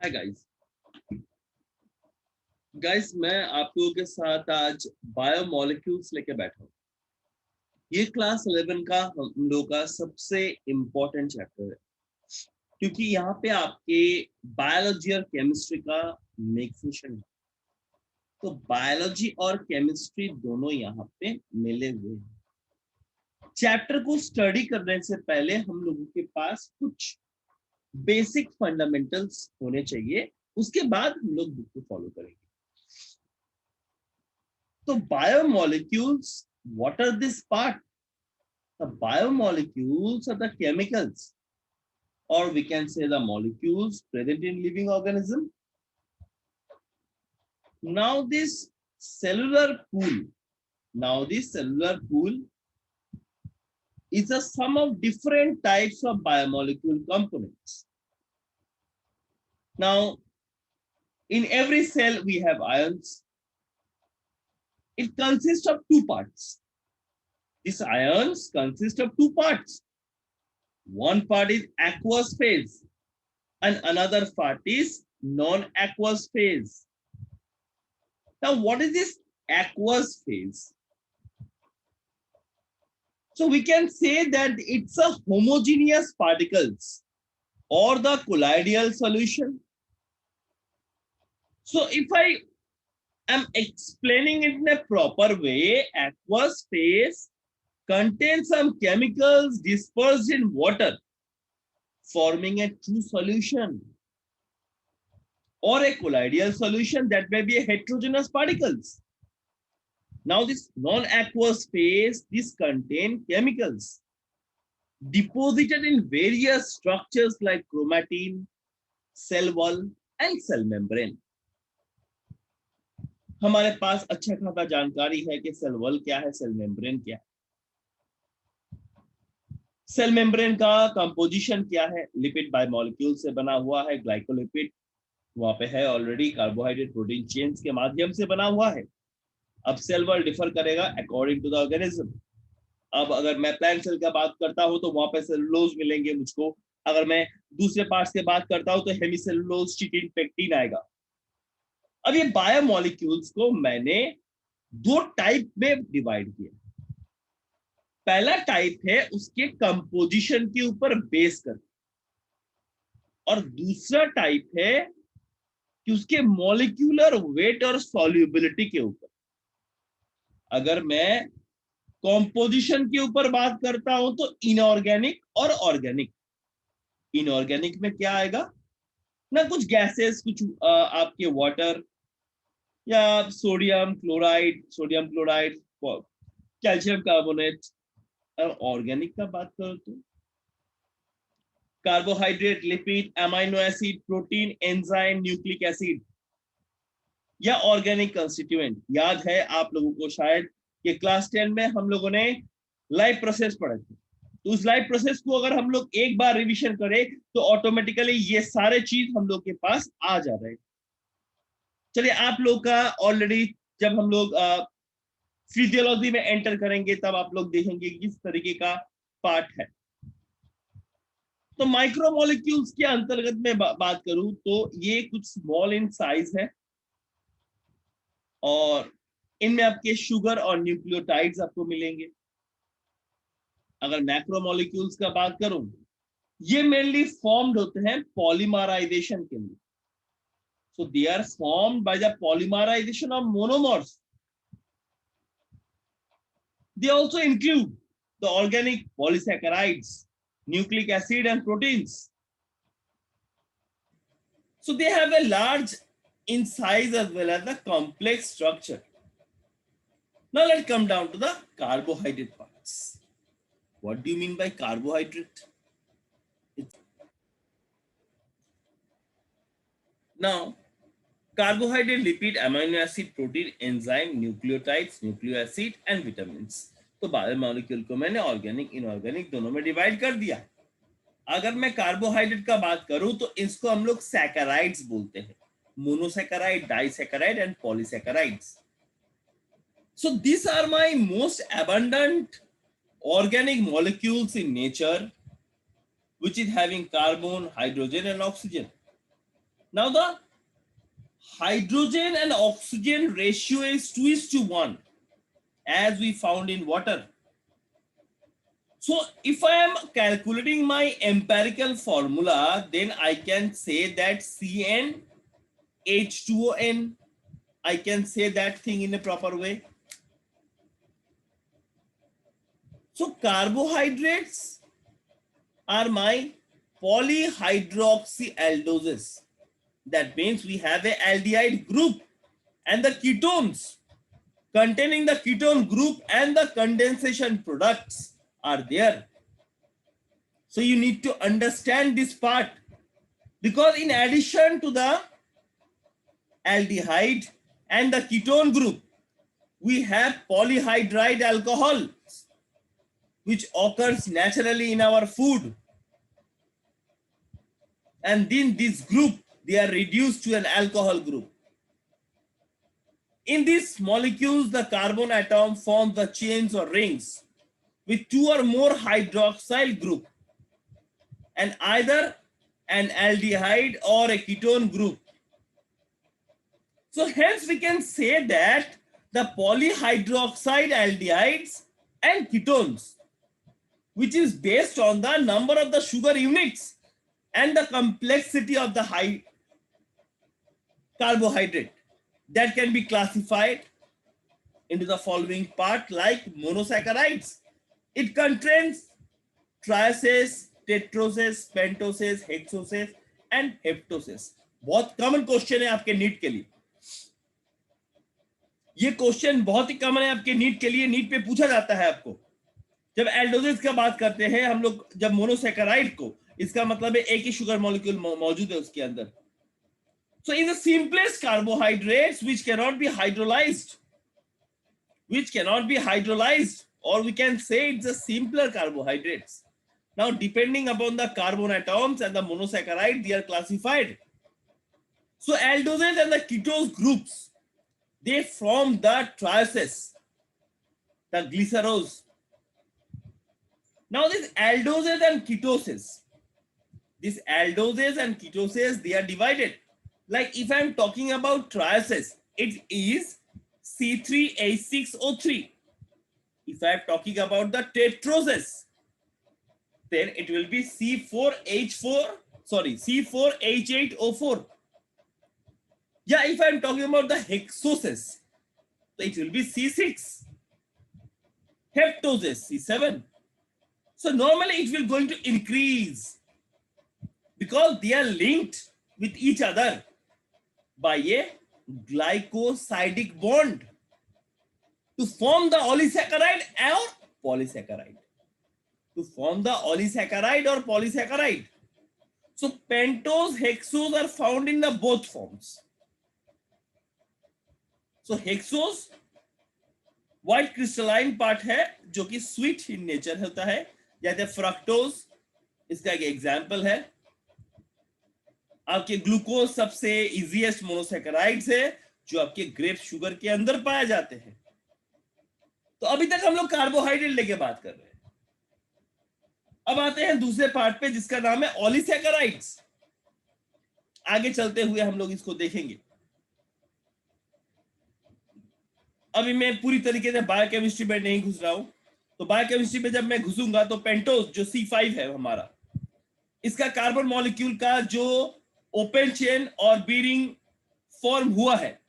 Hi guys मैं आप लोगों के साथ आज बायोमोलिक्यूल्स लेके बैठा हूँ। ये क्लास 11 का हम लोगों का सबसे इम्पोर्टेंट चैप्टर है, क्योंकि यहाँ पे आपके बायोलॉजी और केमिस्ट्री का मिक्सेशन है। तो बायोलॉजी और केमिस्ट्री दोनों यहाँ पे मिले हुए हैं। चैप्टर को स्टडी करने से पहले हम लोगों के पास कुछ बेसिक फंडामेंटल्स होने चाहिए, उसके बाद हम लोग बुक को फॉलो करेंगे। So biomolecules, what are this part? The biomolecules are the chemicals, or we can say the molecules present in living organism. Now this cellular pool is a sum of different types of biomolecule components. Now, in every cell we have ions. It consists of two parts. These ions consist of two parts. One part is aqueous phase and another part is non-aqueous phase. Now, what is this aqueous phase? So we can say that it's a homogeneous particles or the colloidal solution. So if I am explaining it in a proper way, aqueous phase contains some chemicals dispersed in water, forming a true solution, or a colloidal solution that may be a heterogeneous particles. Now this non-aqueous phase, this contain chemicals deposited in various structures like chromatin, cell wall and cell membrane. हमारे पास अच्छा खासा जानकारी है कि cell wall क्या है, cell membrane क्या है। सेल मेम्ब्रेन का कंपोजिशन क्या है? लिपिड बायोमोलिक्यूल से बना हुआ है, ग्लाइकोलिपिड वहां पे है ऑलरेडी, कार्बोहाइड्रेट प्रोटीन चेन्स के माध्यम से बना हुआ है। अब सेल वॉल डिफर करेगा अकॉर्डिंग टू द ऑर्गेनिज्म। अब अगर मैं प्लांट सेल का बात करता हूं तो वहां पे सेलुलोज मिलेंगे मुझको। अगर मैं दूसरे पार्ट्स की बात करता हूं तो हेमिसेलुलोज, चिटिन, पेक्टिन आएगा। अब ये बायोमोलिक्यूल्स को मैंने दो टाइप में डिवाइड किया। पहला टाइप है उसके कंपोजिशन के ऊपर बेस कर, और दूसरा टाइप है कि उसके मॉलिक्यूलर वेट और सॉल्युबिलिटी के ऊपर। अगर मैं कॉम्पोजिशन के ऊपर बात करता हूं तो इनऑर्गेनिक और ऑर्गेनिक। इनऑर्गेनिक में क्या आएगा ना, कुछ गैसेस, कुछ आपके वाटर या सोडियम क्लोराइड, कैल्शियम कार्बोनेट। और ऑर्गेनिक का बात करो तो carbohydrate, lipid, amino acid, protein, enzyme, nucleic acid या ऑर्गेनिक कंस्टिट्यूएंट। याद है आप लोगों को शायद कि क्लास 10 में हम लोगों ने लाइफ प्रोसेस पढ़े थे। तो उस लाइफ प्रोसेस को अगर हम लोग एक बार रिवीजन करें तो ऑटोमेटिकली ये सारे चीज हम लोग के पास आ जा रहे हैं। चलिए, आप लोग का ऑलरेडी जब हम लोग फिजियोलॉजी में एंटर करेंगे तब आप लोग देखेंगे किस तरीके का पार्ट है। तो माइक्रोमोलिक्यूल्स के अंतर्गत में बात करूं तो ये कुछ स्मॉल इन साइज है, और इनमें आपके शुगर और न्यूक्लियोटाइड्स आपको मिलेंगे। अगर मैक्रोमोलिक्यूल्स का बात करूं, ये मेनली फॉर्म्ड होते हैं पॉलीमराइजेशन के लिए। So they are formed by the polymerisation of monomers. They also include the organic polysaccharides, nucleic acid and proteins. So they have a large in size as well as the complex structure. Now let's come down to the carbohydrate parts. What do you mean by carbohydrate? Now, carbohydrate, lipid, amino acid, protein, enzyme, nucleotides, nucleic acid and vitamins. तो biomolecule को मैंने organic inorganic दोनों में divide कर दिया। अगर मैं carbohydrate का बात करूं तो इसको हम लोग सैकराइड्स बोलते हैं, monosaccharide, disaccharide and polysaccharides. So this are my most abundant organic molecules in nature which is having carbon, hydrogen and oxygen. Now the hydrogen and oxygen ratio is 2:1 as we found in water. So if I am calculating my empirical formula, then I can say that CnH2ON, I can say that thing in a proper way. So carbohydrates are my polyhydroxyaldoses. That means we have a aldehyde group, and the ketones containing the ketone group and the condensation products are there. So you need to understand this part, because in addition to the aldehyde and the ketone group, we have polyhydride alcohol, which occurs naturally in our food. And then this group, they are reduced to an alcohol group. In these molecules, the carbon atom forms the chains or rings with two or more hydroxyl group and either an aldehyde or a ketone group. So hence we can say that the polyhydroxide aldehydes and ketones, which is based on the number of the sugar units and the complexity of the high carbohydrate, that can be classified into the following part like monosaccharides. It contains triases, tetroses, pentoses, hexoses and heptoses. बहुत common question है आपके NEET के लिए. ये question बहुत ही common है आपके NEET के लिए. नीट पे पूछा जाता है आपको. जब एल्डोजेस का बात करते हैं हम लोग, जब मोनोसैकेराइड को, इसका मतलब है एक ही शुगर मॉलिक्यूल मौजूद है उसके अंदर. So in the simplest carbohydrates which cannot be hydrolyzed, or we can say it's the simpler carbohydrates. Now depending upon the carbon atoms and the monosaccharide, they are classified. So aldoses and the ketose groups, they form the triaces, the glycerose. Now these aldoses and ketoses, they are divided. Like if I'm talking about triaces, it is C3H6O3. If I'm talking about the tetroses, then it will be C4H8O4. Yeah, if I'm talking about the hexoses, it will be C6. Heptoses, C7. So normally it will going to increase because they are linked with each other by a glycosidic bond to form the oligosaccharide or polysaccharide. So pentose, hexose are found in the both forms. So hexose white crystalline part है जो कि sweet in nature होता है, जैसे fructose इसका एक example है. आपके ग्लूकोज सबसे इजीएस्ट मोनोसैकेराइड्स है जो आपके ग्रेप शुगर के अंदर पाए जाते हैं. तो अभी तक हम लोग कार्बोहाइड्रेट लेके बात कर रहे हैं. अब आते हैं दूसरे पार्ट पे जिसका नाम है ऑलिसैकेराइड्स. आगे चलते हुए हम लोग इसको देखेंगे. अभी मैं पूरी तरीके से बायोकेमिस्ट्री में नहीं घुस रहा हूं. तो बायोकेमिस्ट्री में जब मैं घुसूंगा तो पेंटोज जो C5 है हमारा, इसका कार्बन मॉलिक्यूल का जो ओपन चेन और बीरिंग फॉर्म हुआ है,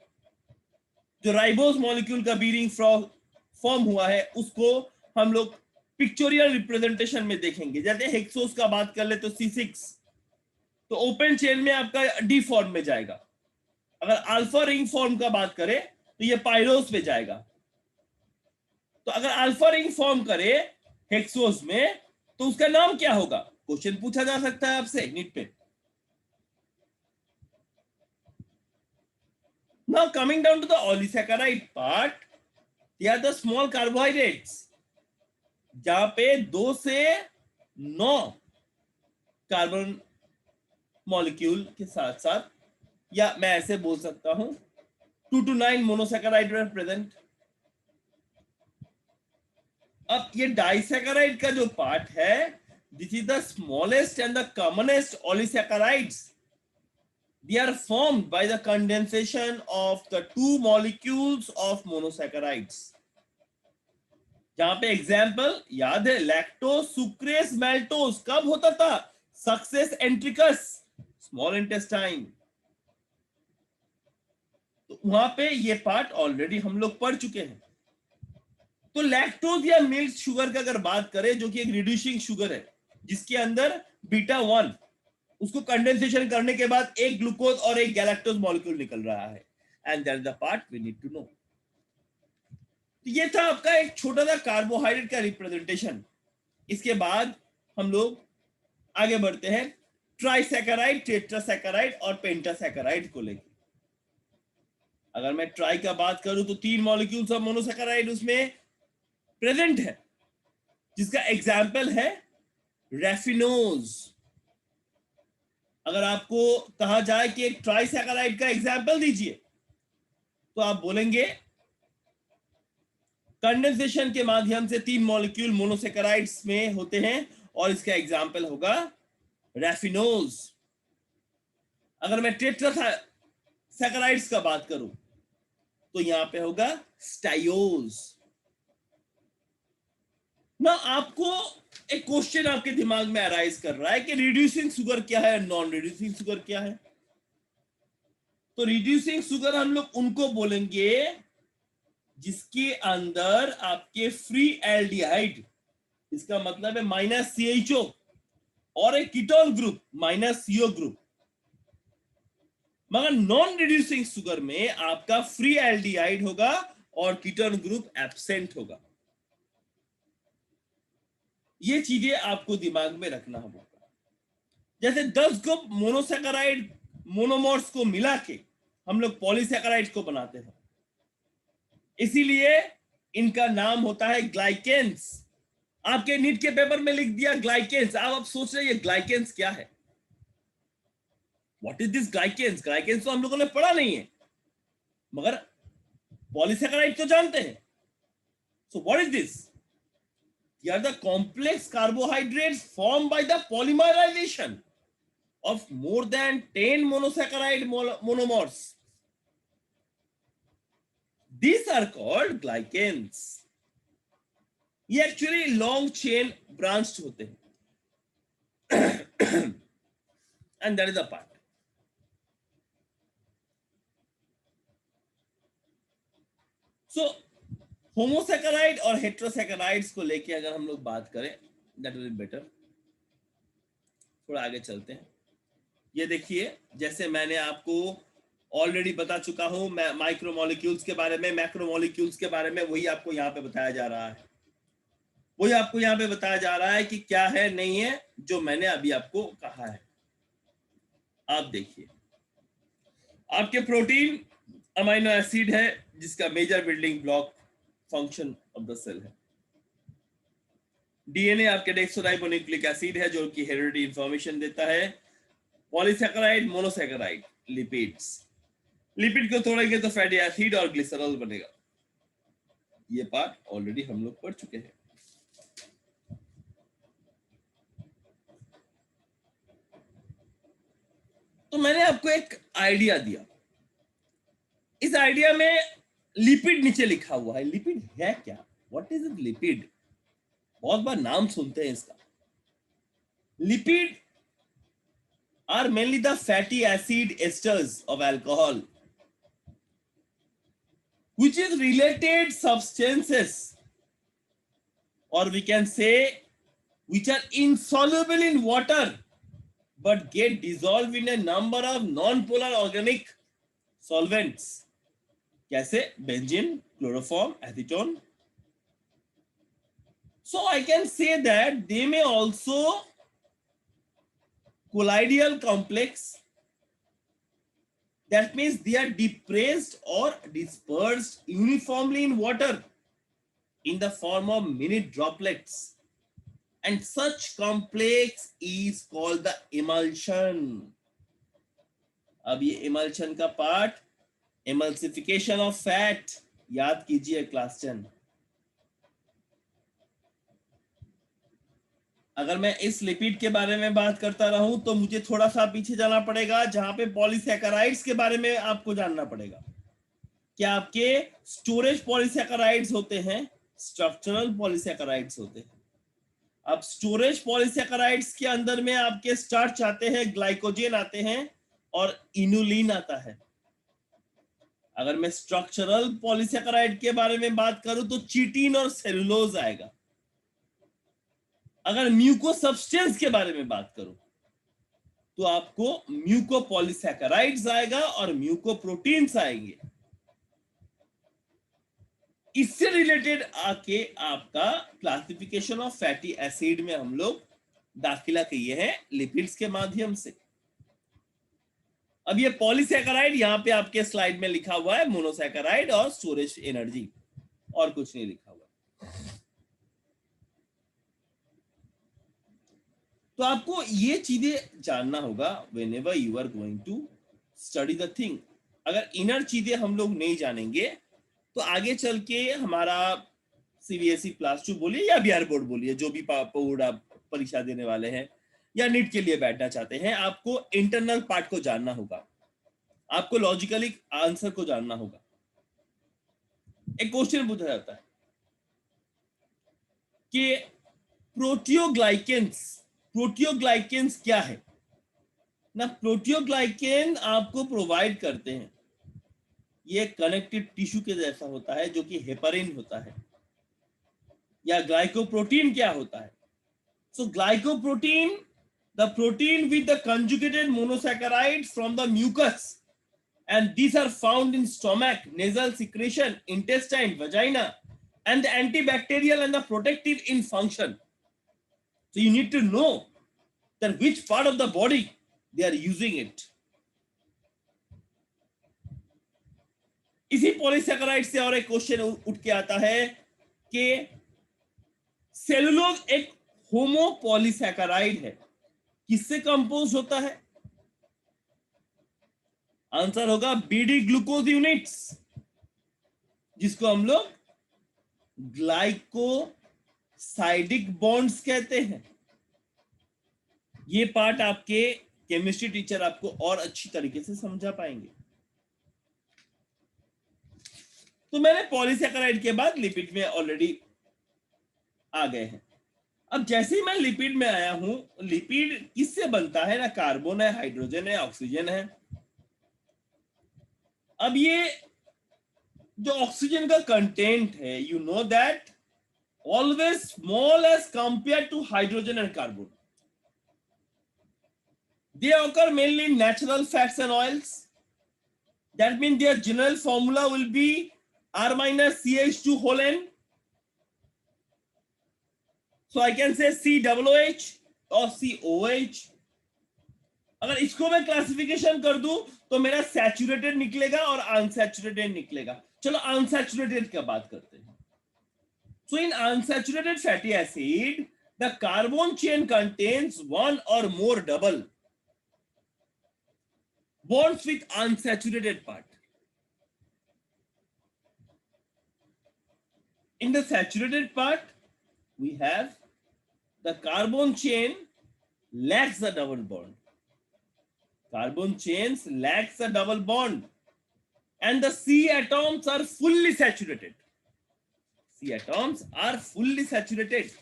जो राइबोज मॉलिक्यूल का बीरिंग फॉर्म हुआ है, उसको हम लोग पिक्चोरियल रिप्रेजेंटेशन में देखेंगे. जैसे हेक्सोस का बात कर ले तो C6, तो ओपन चेन में आपका डी फॉर्म में जाएगा. अगर अल्फा रिंग फॉर्म का बात करें तो ये पायरोस में जाएगा. तो अगर अल्फा रिंग फॉर्म करे हेक्सोस में तो उसका नाम क्या होगा? क्वेश्चन पूछा जा सकता है आपसे नीट पे. Now coming down to the oligosaccharide part, they are the small carbohydrates जहां पे 2 से 9 कार्बन मॉलिक्यूल के साथ साथ, या मैं ऐसे बोल सकता हूं 2 to 9 मोनोसैकेराइड आर प्रेजेंट. अब ये डाइसैकेराइड का जो पार्ट है, this is the smallest and the commonest oligosaccharides They are formed by the condensation of the two molecules of monosaccharides. जहां पे एग्जाम्पल याद है, लैक्टोज सुक्रेस मैल्टोज कब होता था? Success entericus, small intestine. तो वहां पे ये पार्ट ऑलरेडी हम लोग पढ़ चुके हैं। तो लैक्टोज या मिल्क शुगर का अगर बात करें, जो कि एक रिड्यूसिंग शुगर है, जिसके अंदर बीटा 1, उसको कंडेंसेशन करने के बाद एक ग्लूकोज और एक गैलेक्टोज मॉलिक्यूल निकल रहा है, and that is the part we need to know. ये था आपका एक छोटा सा कार्बोहाइड्रेट का रिप्रेजेंटेशन। इसके बाद हम लोग आगे बढ़ते हैं ट्राइसैकेराइड, टेट्रासैकेराइड और पेंटासैकेराइड को लेकर। अगर मैं ट्राई का बात करूं तो 3 मॉलिक्यूल्स ऑफ मोनोसैकेराइड उसमें प्रेजेंट है, जिसका एग्जाम्पल है रेफिनोज। अगर आपको कहा जाए कि एक ट्राइसैकेराइड का एग्जाम्पल दीजिए, तो आप बोलेंगे कंडेंसेशन के माध्यम से 3 मॉलिक्यूल मोनोसैकेराइड्स में होते हैं और इसका एग्जाम्पल होगा रेफिनोज। अगर मैं टेट्रासैकेराइड्स का बात करूं तो यहां पे होगा स्टाइओज। ना आपको एक क्वेश्चन आपके दिमाग में अराइज कर रहा है कि रिड्यूसिंग शुगर क्या है, नॉन रिड्यूसिंग शुगर क्या है? तो रिड्यूसिंग शुगर हम लोग उनको बोलेंगे जिसके अंदर आपके फ्री एल्डिहाइड, इसका मतलब है माइनस CHO, और एक ketone group minus CO group. मगर नॉन रिड्यूसिंग शुगर में आपका फ्री एल्डिहाइड होगा और कीटोन ग्रुप एब्सेंट होगा। ये चीजें आपको दिमाग में रखना होगा। जैसे 10 ग्रुप मोनोसैकेराइड मोनोमर्स को मिला के हम लोग पॉलीसैकेराइड को बनाते हैं, इसीलिए इनका नाम होता है ग्लाइकेंस। आपके नीट के पेपर में लिख दिया ग्लाइकेंस, आप सोच रहे हैं ये ग्लाइकेंस क्या है, व्हाट इज दिस ग्लाइकेंस? ग्लाइकेंस तो हम लोगों ने पढ़ा नहीं है, मगर पॉलीसैकेराइड तो जानते हैं। So what is this? They are the complex carbohydrates formed by the polymerization of more than 10 monosaccharide monomers. These are called glycans. ये एक्चुअली लॉन्ग चेन ब्रांच्ड होते हैं, and that is the part. So homosaccharide और heterosaccharides को लेके अगर हम लोग बात करें, दैट विल बी बेटर। थोड़ा आगे चलते हैं। ये देखिए, जैसे मैंने आपको ऑलरेडी बता चुका हूं, मैं माइक्रोमोलिक्यूल्स के बारे में, मैक्रोमोलिक्यूल्स के बारे में, वही आपको यहाँ पे बताया जा रहा है। वही आपको यहाँ पे बताया जा रहा है कि क्या है नहीं है, जो मैंने अभी आपको कहा है। आप देखिए, आपके प्रोटीन अमीनो एसिड है, जिसका major building block function of the cell है। डीएनए आपके डेक्सोराइबोन्यूक्लिक एसिड है, जो कि हेरिडिटी इंफॉर्मेशन देता है। Polysaccharide, monosaccharide, lipids. लिपिड को तोड़ेंगे तो फैटी एसिड और ग्लिसरॉल बनेगा। ये पार्ट ऑलरेडी हम लोग पढ़ चुके हैं। तो मैंने आपको एक आइडिया दिया, इस आइडिया में लिपिड नीचे लिखा हुआ है। लिपिड है क्या? What is it lipid? बहुत बार नाम सुनते हैं इसका। Lipid are mainly the fatty acid esters of alcohol, which is related substances, or we can say which are insoluble in water but get dissolved in a number of non-polar organic solvents. कैसे? Benzene, chloroform, acetone. So I can say that they may also colloidal complex, that means they are depressed or dispersed uniformly in water in the form of mini droplets, and such complex is called the emulsion. अब ये emulsion का part emulsification of fat, याद कीजिए class 10। अगर मैं इस lipid के बारे में बात करता रहूं तो मुझे थोड़ा सा पीछे जाना पड़ेगा, जहां पे पॉलीसैकेराइड्स के बारे में आपको जानना पड़ेगा। क्या आपके स्टोरेज पॉलीसैकेराइड्स होते हैं, स्ट्रक्चरल पॉलीसैकेराइड्स होते हैं। अब स्टोरेज पॉलीसैकेराइड्स के अंदर में आपके स्टार्च आते हैं, ग्लाइकोजेन आते हैं और इनुलिन आता है। अगर मैं स्ट्रक्चरल पॉलीसैकेराइड के बारे में बात करूं तो चिटिन और सेलुलोज आएगा। अगर म्यूको सब्सटेंस के बारे में बात करूं तो आपको म्यूको पॉलीसैकेराइड्स आएगा और म्यूको प्रोटीन्स आएंगे। इससे रिलेटेड आके आपका क्लासिफिकेशन ऑफ फैटी एसिड में हम लोग दाखिला किए हैं लिपिड्स के माध्यम से। अब ये पॉलीसैकेराइड यहां पे आपके स्लाइड में लिखा हुआ है मोनोसैकेराइड और स्टोरेज एनर्जी, और कुछ नहीं लिखा हुआ। तो आपको ये चीजें जानना होगा whenever you are going to study the thing. अगर इनर चीजें हम लोग नहीं जानेंगे तो आगे चल के हमारा सीबीएसई क्लास 2 बोलिए या बिहार बोर्ड बोलिए, जो भी बोर्ड आप परीक्षा देने वाले हैं या नीट के लिए बैठना चाहते हैं, आपको इंटरनल पार्ट को जानना होगा, आपको लॉजिकली आंसर को जानना होगा। एक क्वेश्चन पूछा जाता है कि प्रोटियोग्लाइकेंस क्या है ना। प्रोटियोग्लाइकेन आपको प्रोवाइड करते हैं, ये कनेक्टिव टिश्यू के जैसा होता है जो कि हेपरिन होता है। या ग्लाइकोप्रोटीन क्या होता है? So glycoprotein, the protein with the conjugated monosaccharides from the mucus, and these are found in stomach, nasal secretion, intestine, vagina, and the antibacterial and the protective in function. So you need to know that which part of the body they are using it. इसी polysaccharide से और एक question उठ के आता है कि cellulose एक होमोपॉलीसैकेराइड है, किससे कंपोज होता है? आंसर होगा बीडी ग्लूकोज यूनिट्स, जिसको हम लोग ग्लाइकोसाइडिक बॉन्ड्स कहते हैं। ये पार्ट आपके केमिस्ट्री टीचर आपको और अच्छी तरीके से समझा पाएंगे। तो मैंने पॉलीसैकेराइड के बाद लिपिड में ऑलरेडी आ गए हैं। अब जैसे ही मैं लिपिड में आया हूं, लिपिड किससे बनता है ना? कार्बन है, हाइड्रोजन है, ऑक्सीजन है। अब ये जो ऑक्सीजन का कंटेंट है, you know that always small as compare to hydrogen and carbon. They occur mainly in natural fats and oils. That means their general formula will be R minus CH2 whole N. So I can say COOH or COH. अगर इसको मैं classification कर दूं तो मेरा saturated निकलेगा और unsaturated निकलेगा। चलो अनसैचुरेटेड की बात करते हैं। So in unsaturated fatty acid, the carbon chain contains one or more double bonds with unsaturated part. In the saturated part, we have the carbon chain lacks the double bond. Carbon chains lacks the double bond, and the C atoms are fully saturated. C atoms are fully saturated.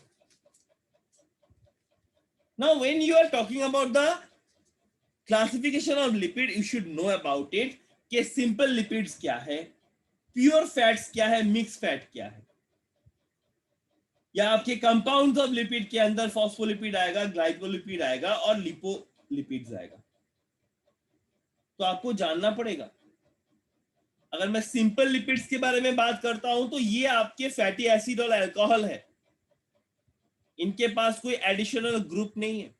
Now, when you are talking about the classification of lipid, you should know about it कि simple lipids क्या है, pure fats क्या है, mixed fat क्या है, या आपके compounds of lipid के अंदर फॉस्फोलिपिड आएगा, ग्लाइकोलिपिड आएगा और लिपोलिपिड्स आएगा। तो आपको जानना पड़ेगा। अगर मैं सिंपल लिपिड्स के बारे में बात करता हूं तो ये आपके फैटी एसिड और अल्कोहल है, इनके पास कोई एडिशनल ग्रुप नहीं है।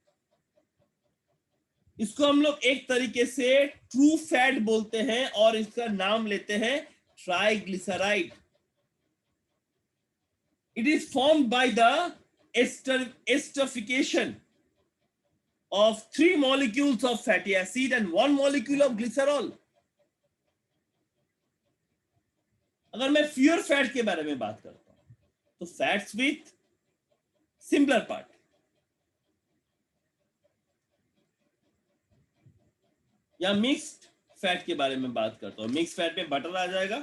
इसको हम लोग एक तरीके से ट्रू फैट बोलते हैं और इसका नाम लेते हैं triglyceride. It is formed by the esterification of 3 molecules of fatty acid and 1 molecule of glycerol. अगर मैं प्योर फैट के बारे में बात करता हूं तो फैट्स विथ सिंपलर पार्ट, या मिक्स्ड फैट के बारे में बात करता हूं, मिक्स फैट में बटर आ जाएगा।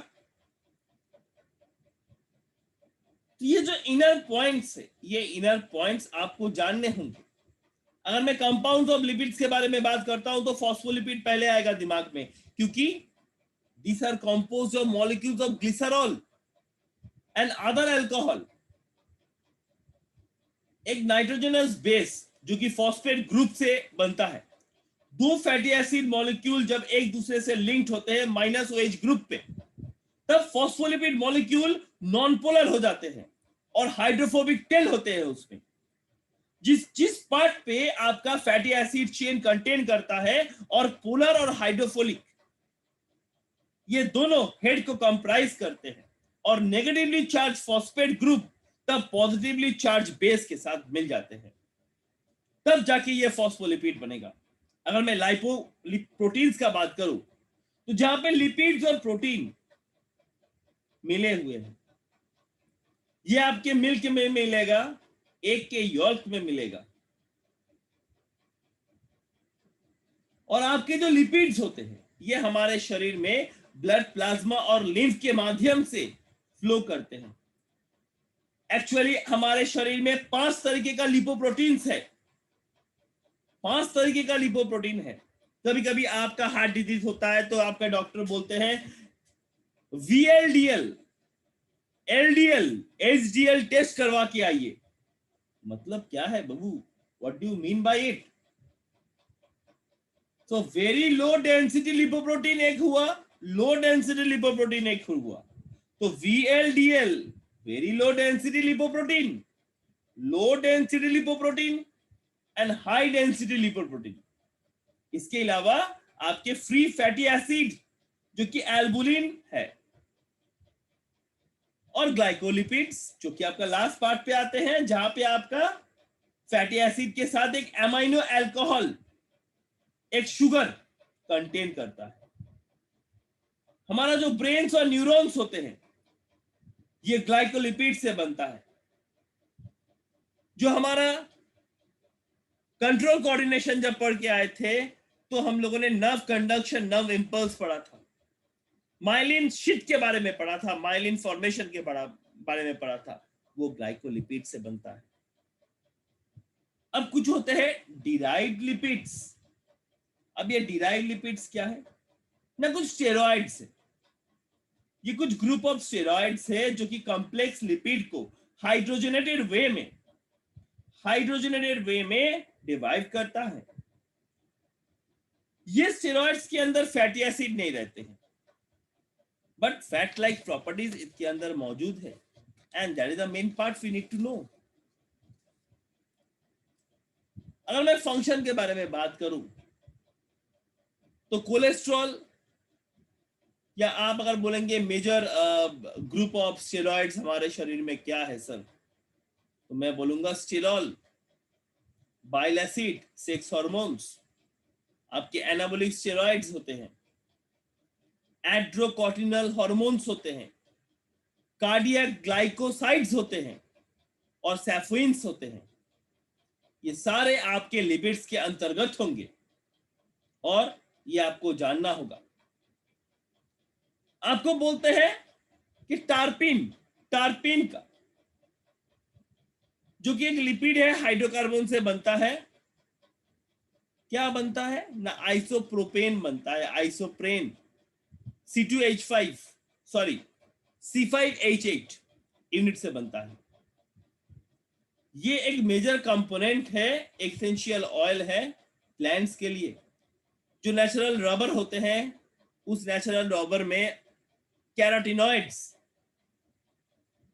तो ये जो इनर पॉइंट्स है, ये इनर पॉइंट्स आपको जानने होंगे। अगर मैं कंपाउंड्स ऑफ लिपिड्स के बारे में बात करता हूं तो फॉस्फोलिपिड पहले आएगा दिमाग में, क्योंकि these are composed of molecules of glycerol and other alcohol। एक नाइट्रोजनस बेस जो कि फॉस्फेट ग्रुप से बनता है। दो फैटी एसिड मॉलिक्यूल जब एक दूसरे से लिंक्ड होते हैं माइनस OH ग्रुप पे, तब फॉस्फोलिपिड मॉलिक्यूल नॉन पोलर हो जाते हैं और हाइड्रोफोबिक टेल होते हैं उसमें। जिस जिस पार्ट पे आपका फैटी एसिड चेन कंटेन करता है और पोलर और हाइड्रोफोलिक ये दोनों हेड को कंप्राइज करते हैं, और नेगेटिवली चार्ज फॉस्फेट ग्रुप तब पॉजिटिवली चार्ज बेस के साथ मिल जाते हैं, तब जाके ये फॉस्फोलिपिड बनेगा। अगर मैं लाइपो प्रोटीन्स का बात करूं तो जहां पे लिपिड्स और प्रोटीन मिले हुए हैं, ये आपके मिल्क में मिलेगा, एक के यॉल्क में मिलेगा, और आपके जो लिपिड्स होते हैं ये हमारे शरीर में ब्लड प्लाज्मा और लिम्फ के माध्यम से फ्लो करते हैं। एक्चुअली हमारे शरीर में 5 तरीके का लिपोप्रोटीन्स है, 5 तरीके का लिपोप्रोटीन है। कभी कभी आपका हार्ट डिजीज होता है तो आपका डॉक्टर बोलते हैं VLDL, LDL, HDL टेस्ट करवा के आइए। मतलब क्या है बाबू, what do you mean by it? तो वेरी लो डेंसिटी लिपोप्रोटीन एक हुआ, लो डेंसिटी लिपोप्रोटीन एक हुआ। तो VLDL very low density lipoprotein, low density lipoprotein and high density lipoprotein. इसके अलावा आपके फ्री फैटी एसिड जो कि एल्बुलिन है, और ग्लाइकोलिपिड्स जो कि आपका लास्ट पार्ट पे आते हैं, जहां पे आपका फैटी एसिड के साथ एक एमाइनो अल्कोहल, एक शुगर कंटेन करता है। हमारा जो ब्रेन्स और न्यूरॉन्स होते हैं ये ग्लाइकोलिपिड से बनता है। जो हमारा कंट्रोल कोऑर्डिनेशन जब पढ़ के आए थे तो हम लोगों ने नर्व कंडक्शन, नर्व इंपल्स पढ़ा था, माइलिन शीट के बारे में पढ़ा था, माइलिन फॉर्मेशन के बारे में पढ़ा था, वो ग्लाइकोलिपिड से बनता है। अब कुछ होते हैं डिराइव्ड लिपिड्स। अब ये डिराइव्ड लिपिड्स क्या है ना, कुछ स्टेरॉइड्स है। ये कुछ ग्रुप ऑफ स्टेरॉइड्स है जो कि कॉम्प्लेक्स लिपिड को हाइड्रोजनेटेड वे में डिवाइड करता है। ये स्टेरॉइड्स के अंदर फैटी एसिड नहीं रहते हैं, बट फैट लाइक प्रॉपर्टीज इसके अंदर मौजूद है, and that is the main part we need to know. अगर मैं फंक्शन के बारे में बात करूं तो कोलेस्ट्रॉल, या आप अगर बोलेंगे मेजर ग्रुप ऑफ स्टेरॉइड्स हमारे शरीर में क्या है सर, तो मैं बोलूंगा sterol, bile acid, sex hormones, आपके एनाबॉलिक स्टेरॉइड्स होते हैं, एड्रोकोर्टिनल हार्मोन्स होते हैं, कार्डियक ग्लाइकोसाइड्स होते हैं, और सैफोइन्स होते हैं। ये सारे आपके लिपिड्स के अंतर्गत होंगे और ये आपको जानना होगा। आपको बोलते हैं कि टार्पिन का जो कि एक लिपिड है, हाइड्रोकार्बन से बनता है। क्या बनता है ना, आइसोप्रोपेन बनता है, आइसोप्रेन, C2H5 सॉरी C5H8 यूनिट से बनता है। ये एक मेजर कंपोनेंट है, एसेंशियल ऑयल है प्लांट्स के लिए। जो नेचुरल रबर होते हैं उस नेचुरल रबर में कैरोटिनॉइड्स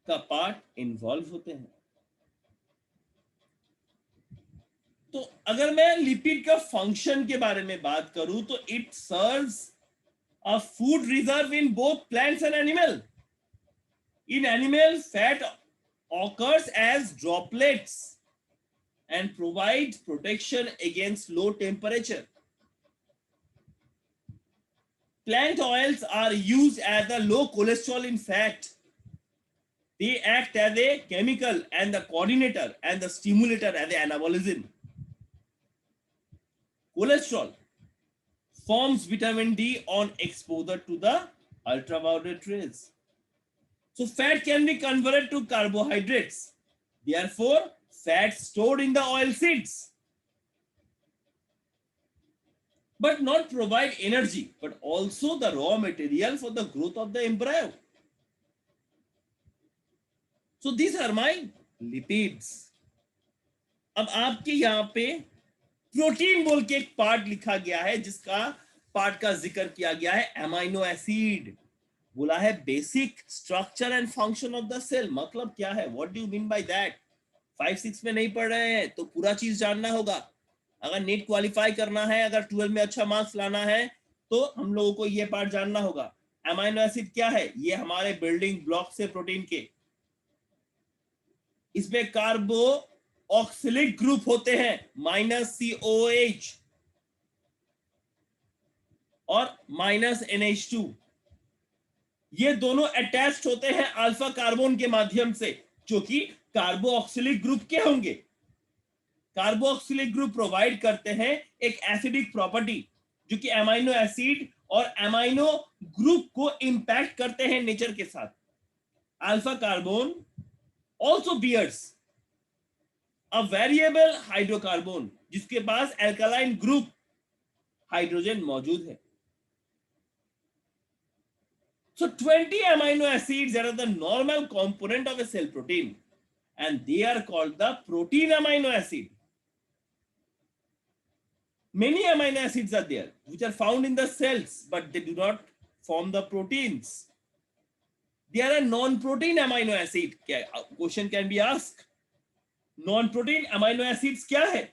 का पार्ट इन्वॉल्व होते हैं। तो अगर मैं लिपिड का फंक्शन के बारे में बात करूं तो it serves a food reserve in both plants and animal. In animal fat occurs as droplets and provides protection against low temperature. Plant oils are used as a low cholesterol in fat. They act as a chemical and the coordinator and the stimulator as the anabolism. Cholesterol, forms vitamin D on exposure to the ultraviolet rays. So fat can be converted to carbohydrates. Therefore, fat stored in the oil seeds, but not provide energy, but also the raw material for the growth of the embryo. So these are my lipids. अब आपके यहाँ पे protein बोल के एक part लिखा गया है, जिसका पार्ट का जिक्र किया गया है एमाइनो एसिड. बोला है basic structure and function of the cell. मतलब क्या है, what do you mean by that? 5-6 में नहीं पढ़ रहे हैं तो पूरा चीज जानना होगा. अगर नेट क्वालिफाई करना है, अगर 12 में अच्छा मार्क्स लाना है, तो हम लोगों को ये पार्ट जानना होगा. एमाइनो एसिड क्या है? ये हमारे बिल्डिंग ब्लॉक से प्रोटीन के. इसमें कार्बो ऑक्सिलिक ग्रुप होते हैं -COH और -NH2. ये दोनों अटैच्ड होते हैं अल्फा कार्बन के माध्यम से, जो कि कार्बो ऑक्सिलिक ग्रुप के होंगे. कार्बो ऑक्सिलिक ग्रुप प्रोवाइड करते हैं एक एसिडिक प्रॉपर्टी, जो कि एमाइनो एसिड और एमाइनो ग्रुप को इंपैक्ट करते हैं नेचर के साथ. Alpha carbon also bears a variable hydrocarbon, जिसके पास एल्कालाइन ग्रुप हाइड्रोजन मौजूद है. So 20 amino acids that are the normal component of a cell protein, and they are called the protein amino acid. Many amino acids are there which are found in the cells, but they do not form the proteins. There are non-protein amino acid. Question can be asked. Non-protein amino acids क्या है?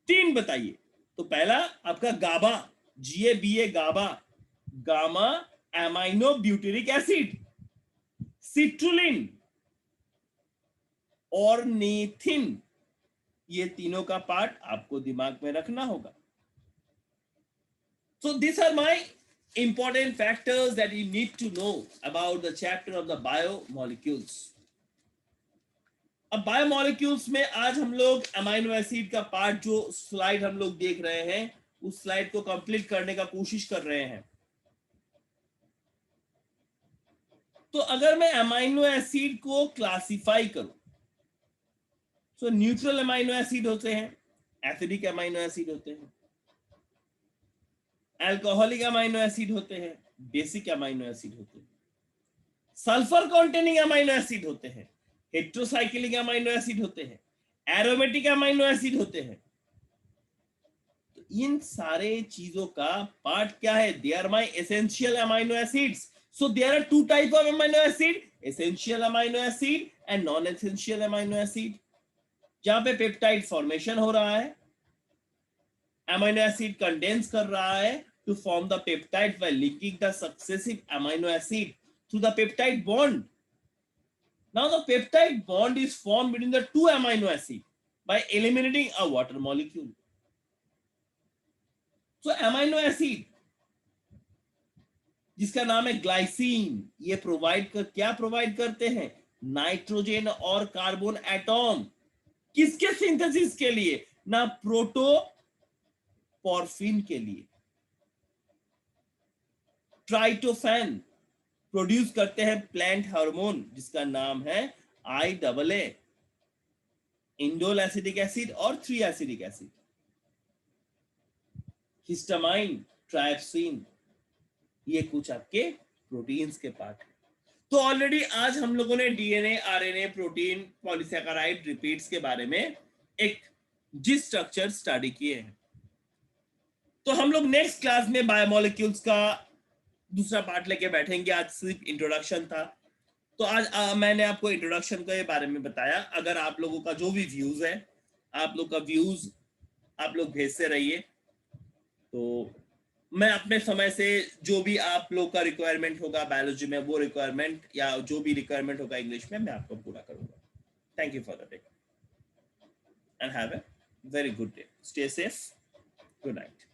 3 बताइए. तो पहला आपका GABA, GABA, GABA, gamma amino butyric acid, citrulline, ornithine. ये तीनों का part आपको दिमाग में रखना होगा. So these are my important factors that you need to know about the chapter of the biomolecules. अब बायोमोलिक्यूल्स में आज हम लोग अमाइनो एसिड का पार्ट, जो स्लाइड हम लोग देख रहे हैं, उस स्लाइड को कंप्लीट करने का कोशिश कर रहे हैं. तो अगर मैं अमाइनो एसिड को क्लासिफाई करूं, तो न्यूट्रल अमाइनो एसिड होते हैं, एसिडिक अमाइनो एसिड होते हैं, अल्कोहलिक अमाइनो एसिड होते हैं, बेसिक अमाइनो एसिड होते हैं, सल्फर कंटेनिंग अमाइनो एसिड होते हैं, हेट्रोसाइक्लिक अमाइनो एसिड होते हैं, एरोमेटिक अमाइनो एसिड होते हैं. तो इन सारे चीजों का पार्ट क्या है? They are my essential amino acids. So there are 2 type of amino acid, essential amino acid and non-essential amino acid. जहां पे पेप्टाइड फॉर्मेशन हो रहा है, अमीनो एसिड कंडेंस कर रहा है to form the peptide by linking the successive amino acid through the peptide bond. Now the peptide bond is formed between the 2 amino acid by eliminating a water molecule. So amino acid जिसका नाम है glycine, ये क्या provide करते हैं? Nitrogen और carbon atom. किसके synthesis के लिए? ना प्रोटोपोर्फिन के लिए. ट्राइटोफैन प्रोड्यूस करते हैं प्लांट हार्मोन, जिसका नाम है IAA, इंडोल एसिडिक एसिड और 3 एसिडिक एसिड. हिस्टामाइन, ट्राइप्सिन, ये कुछ आपके प्रोटीन्स के पार्ट हैं. तो ऑलरेडी आज हम लोगों ने DNA, RNA, protein, polysaccharide, repeats के बारे में एक जिस स्ट्रक्चर स्टडी किए हैं. तो हम लोग नेक्स्ट क्लास में बायोमोलिक्यूल्स का दूसरा पार्ट लेके बैठेंगे. आज सिर्फ इंट्रोडक्शन था, तो आज मैंने आपको इंट्रोडक्शन के बारे में बताया. अगर आप लोगों का जो भी व्यूज है, आप लोग का व्यूज आप लोग भेजते रहिए, तो मैं अपने समय से जो भी आप लोग का रिक्वायरमेंट होगा बायोलॉजी में, वो रिक्वायरमेंट या जो भी रिक्वायरमेंट होगा इंग्लिश में, मैं आपको पूरा करूंगा. Thank you for the day and have a very good day. Stay safe. Good night.